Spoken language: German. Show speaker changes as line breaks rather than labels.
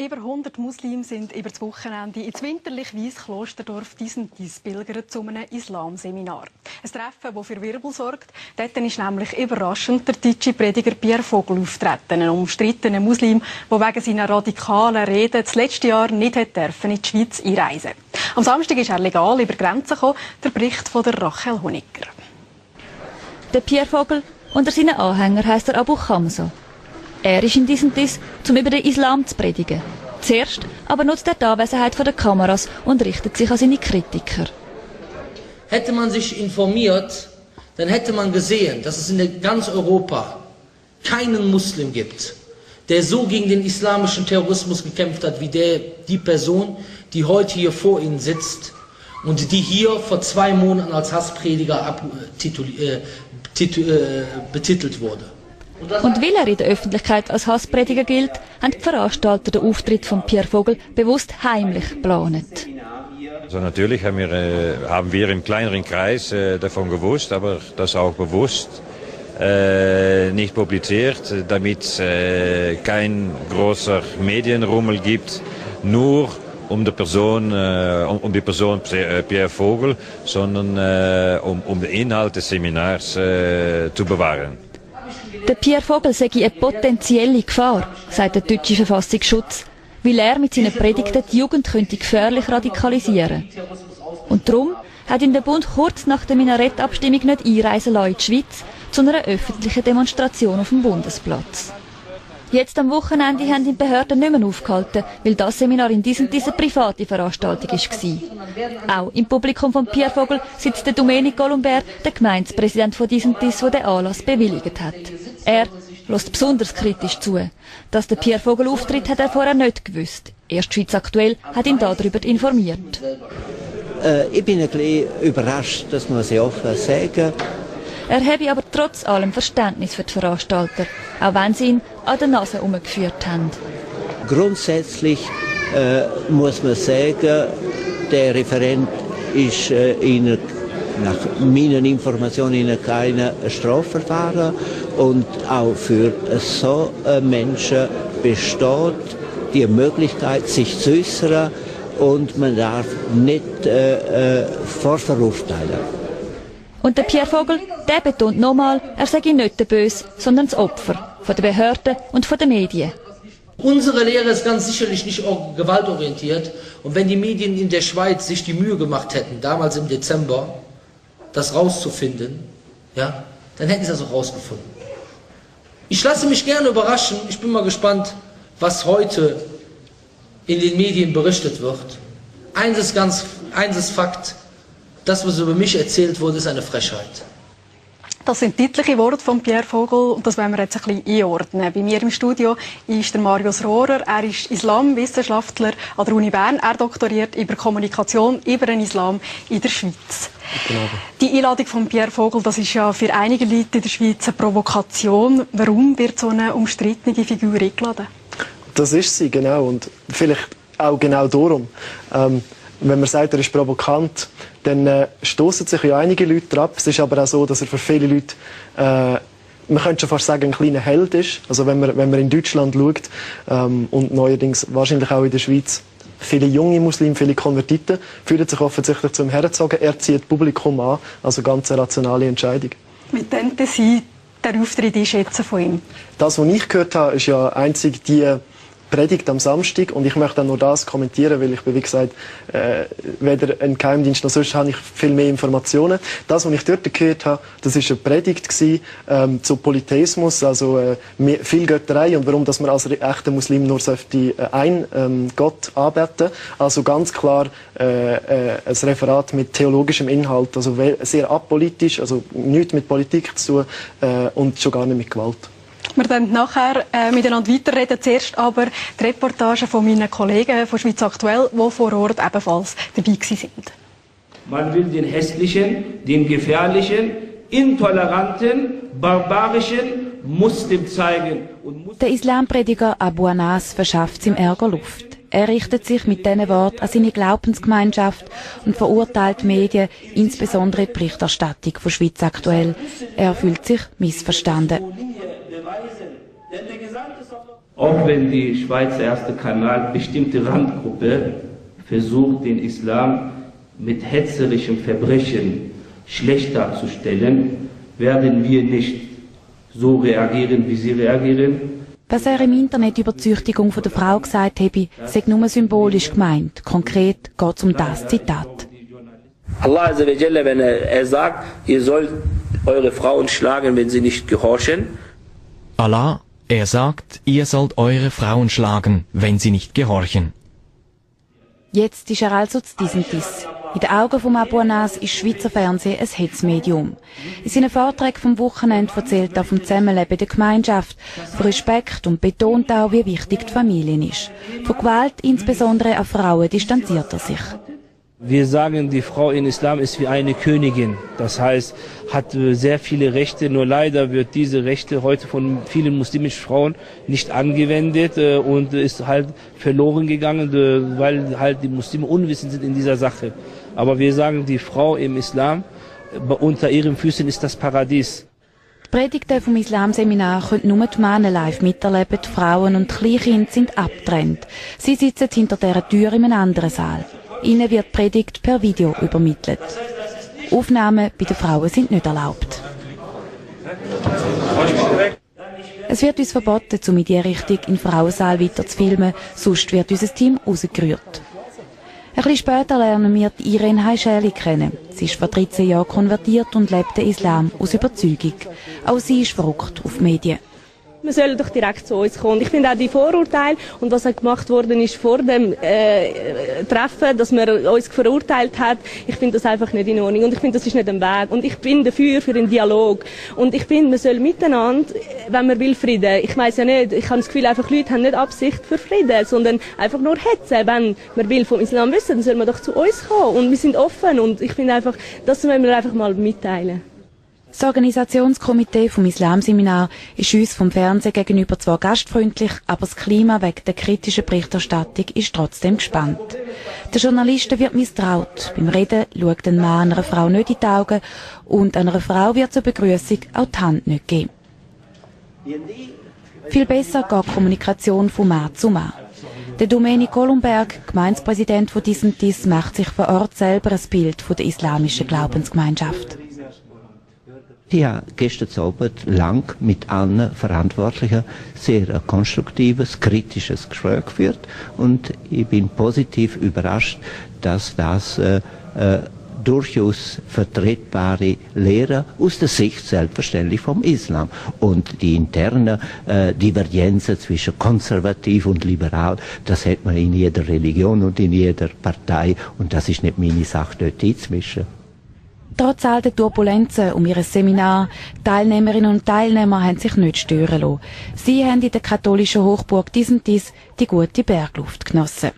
Über 100 Muslime sind über das Wochenende ins winterlich-weiss Klosterdorf Disentis pilgern zu einem Islamseminar. Ein Treffen, das für Wirbel sorgt. Dort ist nämlich überraschend der deutsche Prediger Pierre Vogel auftreten, ein umstrittener Muslim, der wegen seiner radikalen Reden das letzte Jahr nicht in die Schweiz einreisen durfte. Am Samstag ist er legal über die Grenze gekommen, der Bericht von der Rachel Honegger.
Der Pierre Vogel, unter seinen Anhängern heisst er Abu Khamsa. Er ist in Disentis, um über den Islam zu predigen. Zuerst aber nutzt er die Anwesenheit der Kameras und richtet sich an seine Kritiker.
Hätte man sich informiert, dann hätte man gesehen, dass es in ganz Europa keinen Muslim gibt, der so gegen den islamischen Terrorismus gekämpft hat, wie die Person, die heute hier vor Ihnen sitzt und die hier vor 2 Monaten als Hassprediger betitelt wurde.
Und weil er in der Öffentlichkeit als Hassprediger gilt, haben die Veranstalter den Auftritt von Pierre Vogel bewusst heimlich geplant.
Also natürlich haben wir im kleineren Kreis davon gewusst, aber das auch bewusst nicht publiziert, damit es kein großer Medienrummel gibt, nur um die Person Pierre Vogel, sondern um den Inhalt des Seminars zu bewahren.
Der Pierre Vogel sei eine potenzielle Gefahr, sagt der deutsche Verfassungsschutz, weil er mit seinen Predigten die Jugend könnte gefährlich radikalisieren. Und darum hat ihn der Bund kurz nach der Minarettabstimmung nicht einreisen lassen in die Schweiz zu einer öffentlichen Demonstration auf dem Bundesplatz. Jetzt am Wochenende haben die Behörden nicht mehr aufgehalten, weil das Seminar in Disentis eine private Veranstaltung war. Auch im Publikum von Pierre Vogel sitzt der Domenic Golumbert, der Gemeindepräsident von Disentis, der den Anlass bewilligt hat. Er hört besonders kritisch zu. Dass der Pierre Vogel auftritt, hat er vorher nicht gewusst. Erst Schweiz aktuell hat ihn darüber informiert.
Ich bin ein bisschen überrascht, das muss ich offen sagen.
Er habe aber trotz allem Verständnis für die Veranstalter, auch wenn sie ihn an der Nase herumgeführt haben.
Grundsätzlich muss man sagen, der Referent ist nach meinen Informationen kein Strafverfahren und auch für so Menschen besteht die Möglichkeit, sich zu äußern und man darf nicht vorverurteilen.
Und der Pierre Vogel, der betont nochmal, er sei nicht der Böse, sondern das Opfer von den Behörden und von den Medien.
Unsere Lehre ist ganz sicherlich nicht gewaltorientiert. Und wenn die Medien in der Schweiz sich die Mühe gemacht hätten, damals im Dezember, das rauszufinden, ja, dann hätten sie das auch rausgefunden. Ich lasse mich gerne überraschen. Ich bin mal gespannt, was heute in den Medien berichtet wird. Eins ist Fakt. Das, was über mich erzählt wurde, ist eine Frechheit.
Das sind deutliche Worte von Pierre Vogel und das wollen wir jetzt ein bisschen einordnen. Bei mir im Studio ist der Marius Rohrer. Er ist Islamwissenschaftler an der Uni Bern. Er doktoriert über Kommunikation über den Islam in der Schweiz. Genau. Die Einladung von Pierre Vogel, das ist ja für einige Leute in der Schweiz eine Provokation. Warum wird so eine umstrittene Figur eingeladen?
Das ist sie, genau. Und vielleicht auch genau darum. Wenn man sagt, er ist provokant, dann stoßen sich ja einige Leute ab. Es ist aber auch so, dass er für viele Leute, man könnte schon fast sagen, ein kleiner Held ist. Also wenn man in Deutschland schaut und neuerdings wahrscheinlich auch in der Schweiz, viele junge Muslime, viele Konvertiten fühlen sich offensichtlich zum hergezogen. Er zieht Publikum an, also ganz eine rationale Entscheidung.
Wie könnte Sie den Auftritt einschätzen von ihm?
Das, was ich gehört habe, ist ja einzig die Predigt am Samstag und ich möchte dann nur das kommentieren, weil ich bin, wie gesagt, weder ein Geheimdienst noch sonst habe ich viel mehr Informationen. Das, was ich dort gehört habe, das war eine Predigt zu Polytheismus, also viel Götterei und warum dass man als echter Muslim nur einen Gott anbeten. Also ganz klar ein Referat mit theologischem Inhalt, also sehr apolitisch, also nichts mit Politik zu tun und schon gar nicht mit Gewalt.
Wir werden nachher miteinander weiterreden. Zuerst aber die Reportage von meinen Kollegen von Schweiz Aktuell, die vor Ort ebenfalls dabei waren.
Man will den hässlichen, den gefährlichen, intoleranten, barbarischen Muslim zeigen.
Der Islamprediger Abu Anas verschafft ihm Ärger Luft. Er richtet sich mit diesen Worten an seine Glaubensgemeinschaft und verurteilt die Medien, insbesondere die Berichterstattung von Schweiz Aktuell. Er fühlt sich missverstanden.
Auch wenn die Schweizer Erste Kanal bestimmte Randgruppe versucht, den Islam mit hetzerischen Verbrechen schlecht darzustellen, werden wir nicht so reagieren, wie sie reagieren.
Was er im Internet über die Züchtigung der Frau gesagt habe, sei nur symbolisch gemeint. Konkret geht es um das Zitat.
Allah Azza wa Jalla, wenn er sagt, ihr sollt eure Frauen schlagen, wenn sie nicht gehorchen.
Allah, er sagt, ihr sollt eure Frauen schlagen, wenn sie nicht gehorchen.
Jetzt ist er also zu diesem Diss. In den Augen von Abu Anas ist Schweizer Fernsehen ein Hetzmedium. In seinen Vorträgen vom Wochenende erzählt er vom Zusammenleben der Gemeinschaft, von Respekt und betont auch, wie wichtig die Familie ist. Von Gewalt, insbesondere an Frauen, distanziert er sich.
Wir sagen, die Frau im Islam ist wie eine Königin. Das heißt, hat sehr viele Rechte, nur leider wird diese Rechte heute von vielen muslimischen Frauen nicht angewendet und ist halt verloren gegangen, weil halt die Muslime unwissend sind in dieser Sache. Aber wir sagen, die Frau im Islam, unter ihren Füßen ist das Paradies.
Die Predigten vom Islamseminar können nur die Männer live miterleben, die Frauen und die Kleinkinder sind abgetrennt. Sie sitzen hinter dieser Tür in einem anderen Saal. Ihnen wird die Predigt per Video übermittelt. Aufnahmen bei den Frauen sind nicht erlaubt. Es wird uns verboten, um in diese Richtung in den Frauensaal weiter zu filmen, sonst wird unser Team rausgerührt. Ein bisschen später lernen wir Irene Haisheli kennen. Sie ist vor 13 Jahren konvertiert und lebt den Islam aus Überzeugung. Auch sie ist verrückt auf die Medien.
Man soll doch direkt zu uns kommen. Ich finde auch die Vorurteile und was gemacht worden ist vor dem Treffen, dass man uns verurteilt hat, ich finde das einfach nicht in Ordnung und ich finde, das ist nicht ein Weg. Und ich bin dafür, für einen Dialog. Und ich finde, man soll miteinander, wenn man will, Frieden. Ich weiss ja nicht, ich habe das Gefühl, einfach Leute haben nicht Absicht für Frieden, sondern einfach nur Hetze. Wenn man will vom Islam wissen, dann soll man doch zu uns kommen. Und wir sind offen und ich finde einfach, das müssen wir einfach mal mitteilen.
Das Organisationskomitee vom Islamseminar ist uns vom Fernsehen gegenüber zwar gastfreundlich, aber das Klima wegen der kritischen Berichterstattung ist trotzdem gespannt. Den Journalisten wird misstraut. Beim Reden schaut ein Mann einer Frau nicht in die Augen und einer Frau wird zur Begrüßung auch die Hand nicht geben. Viel besser geht die Kommunikation von Mann zu Mann. Der Domenico Lumberg, Gemeindepräsident von Disentis, macht sich vor Ort selber ein Bild von der islamischen Glaubensgemeinschaft.
Ich habe gestern Abend lang mit allen Verantwortlichen sehr konstruktives, kritisches Gespräch geführt und ich bin positiv überrascht, dass das durchaus vertretbare Lehre aus der Sicht selbstverständlich vom Islam und die internen Divergenzen zwischen konservativ und liberal, das hat man in jeder Religion und in jeder Partei und das ist nicht meine Sache, dort einzumischen.
Trotz all der Turbulenzen um ihr Seminar, Teilnehmerinnen und Teilnehmer haben sich nicht stören lassen. Sie haben in der katholischen Hochburg Disentis die gute Bergluft genossen.